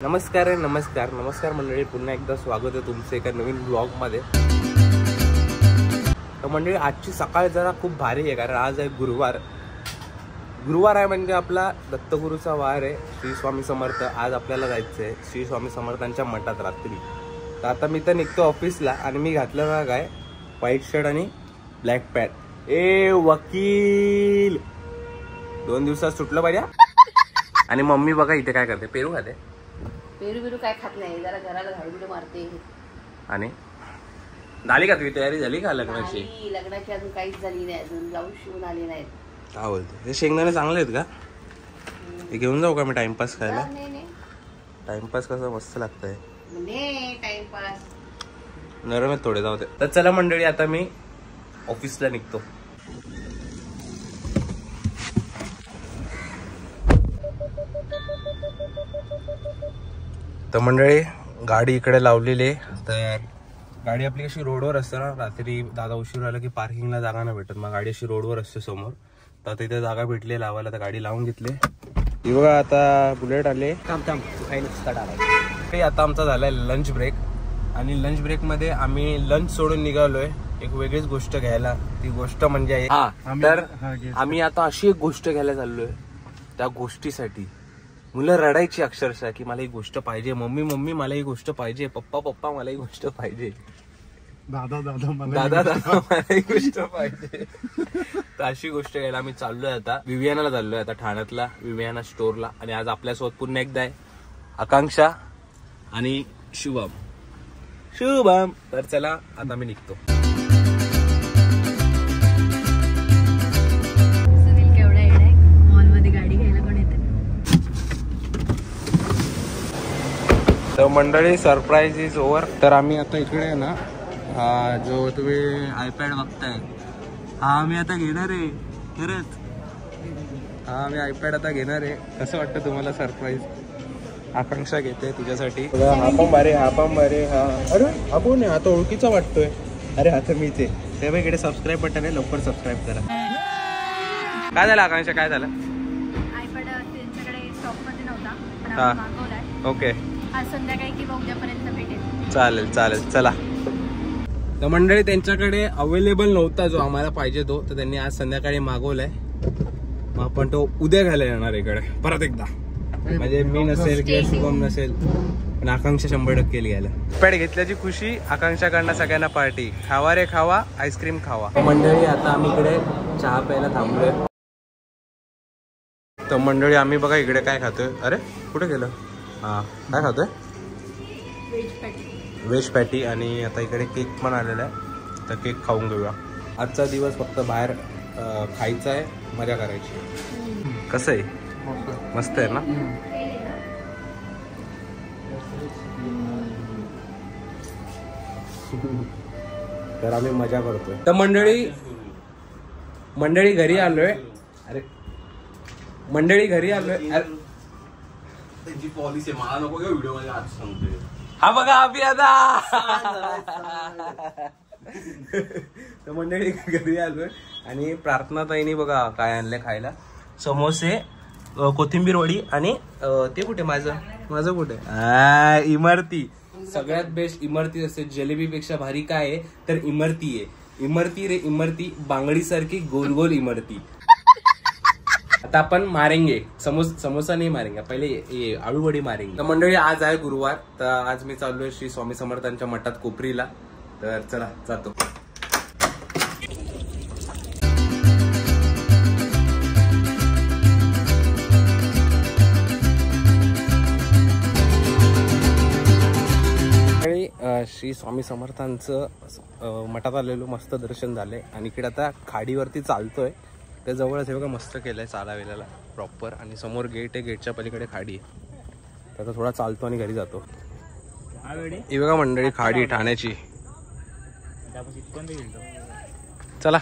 नमस्कार मंडळी, पुन्हा एकदा स्वागत आहे तुमचं एका नवीन ब्लॉग मध्ये। तर मंडळी, आजची सकाळ जरा खूप भारी आहे कारण आज आहे गुरुवार आहे म्हणजे आपला दत्तगुरूचा वार आहे। श्री स्वामी समर्थ आज आपल्याला जायचं आहे श्री स्वामी समर्थांच्या मठात रात्री। तर आता मी तर निघतो ऑफिसला आणि मी घातलं ना काय व्हाईट शर्ट आणि ब्लॅक पॅन्ट। ए वकील 2 दिवसात सुटलं पाहिजे। आणि मम्मी बघा इथे काय करते, पेरू खाते। पेरू काय खात नाही, जरा घराला झाडू मारते। आणि झाली का तुझी तयारी, झाली का लग्नाची? लग्नाची अजून काहीच झाली नाही, अजून ब्लाऊज शिवून आले नाहीत। काय बोलते, हे शेंगदाणे चांगले आहेत का? हे घेऊन जाऊ का मी टाइमपास खायला? टाइमपास कसं मस्त लागतंय, टाइमपास नरम आहेत थोडे, जाऊ दे। तर चला मंडळी, आता मी ऑफिसला निघतो। तर मंडळी गाडी इकडे लावलेली आहे। तर गाडी आपली कशी रोडवर असते ना, रात्री दादा उशीर आला की पार्किंगला जागा नाही भेटत, मग गाडी अशी रोडवर असते समोर। तर तिथे जागा भेटली लावायला, तर गाडी लावून घेतली। ही बघा आता बुलेट आले। आता आमचा झालाय लंच ब्रेक आणि लंच ब्रेक मध्ये आम्ही लंच सोडून निघालोय एक वेगळीच गोष्ट घ्यायला। ती गोष्ट म्हणजे तर आम्ही आता अशी एक गोष्ट घ्यायला चाललोय, त्या गोष्टीसाठी मुलं रडायची अक्षरशः की मला ही गोष्ट पाहिजे, मम्मी मला ही गोष्ट पाहिजे, पप्पा मला ही गोष्ट पाहिजे, दादा मला ही गोष्ट पाहिजे। तर अशी गोष्ट घ्यायला आम्ही चाललोय आता विवियानाला चाललोय, आता ठाण्यातला विवियाना स्टोरला। आणि आज आपल्यासोबत पुन्हा एकदा आहे आकांक्षा आणि शुभम। तर चला आता मी निघतो। तर मंडळी सरप्राईज इज ओव्हर। तर आम्ही आता इकडे आहे ना, हा जो तुम्ही आयपॅड बघताय हा मी आता घेणार आहे खरंच। हा मी आयपॅड आता घेणार आहे। कसं वाटतं तुम्हाला सरप्राईज? आकांक्षा घेते तुझ्यासाठी। हा पण भारी हा अरे हा कोण आहे? हा तो ओळखीचा वाटतोय। अरे हा तर मीच आहे। तेव्हा इकडे सबस्क्राईब बटन आहे, लवकर सबस्क्राईब करा। काय झालं आकांक्षा, काय झालं? आयपॅड त्यांच्याकडे स्टॉकमध्ये नव्हता, पण हा आम्ही मागवलाय। ओके, आज संध्याकाळी किंवा उद्यापर्यंत भेटेल। चालेल चला। तर मंडळी त्यांच्याकडे अवेलेबल नव्हता जो आम्हाला पाहिजे तो, तर त्यांनी आज संध्याकाळी मागवलाय। मग आपण तो उद्या घ्यायला येणार इकडे परत एकदा, म्हणजे मी नसेल किंवा शुभम नसेल पण आकांक्षा 100% घ्यायला। पॅड घेतल्याची खुशी आकांक्षाकडनं सगळ्यांना पार्टी। खावा रे खावा, आईस्क्रीम खावा। मंडळी आता आम्ही इकडे चहा प्यायला थांबलोय। तर मंडळी आम्ही बघा इकडे काय खातोय, अरे कुठे गेलं, हा काय खातोय? Veg patty. आणि आता इकडे केक पण आलेला आहे, तर केक खाऊन घेऊया। आजचा दिवस फक्त बाहेर खायचा आहे, मजा करायची। कसं आहे, मस्त आहे ना? तर आम्ही मजा करतोय। तर मंडळी घरी आलोय। अरे मंडळी घरी आलोय, त्यांची पॉलिसी मला नको का व्हिडिओ मध्ये आज सांगतोय। हा बघा अभि आता। तर मंडळी घरी आलोय आणि प्रार्थना ताईनी बघा काय आणलंय खायला, समोसे, कोथिंबीर वडी आणि ते कुठे माझं कुठे, इमरती। सगळ्यात बेस्ट इमरती असते, जलेबीपेक्षा भारी काय आहे तर इमरती आहे। इमरती रे इमरती, बांगडी सारखी गोल गोल इमरती। आता आपण मारेंगे समोसा नाही मारेंगे, पहिले आळू वडी मारेंगे। तर मंडळी आज आहे गुरुवार, तर आज मी चाललोय श्री स्वामी समर्थांच्या मठात कोपरीला। तर चला जातो। श्री स्वामी समर्थांचं मठात आलेलो, मस्त दर्शन झालंय आणि इकडे आता खाडीवरती चालतोय। त्या जवळच हे बघा मस्त केलंय चालावेला प्रॉपर, आणि समोर गेट आहे, गेटच्या पलीकडे खाडी आहे। तर आता थोडा चालतो आणि घरी जातो। ही बघा मंडळी खाडी ठाण्याची, चला।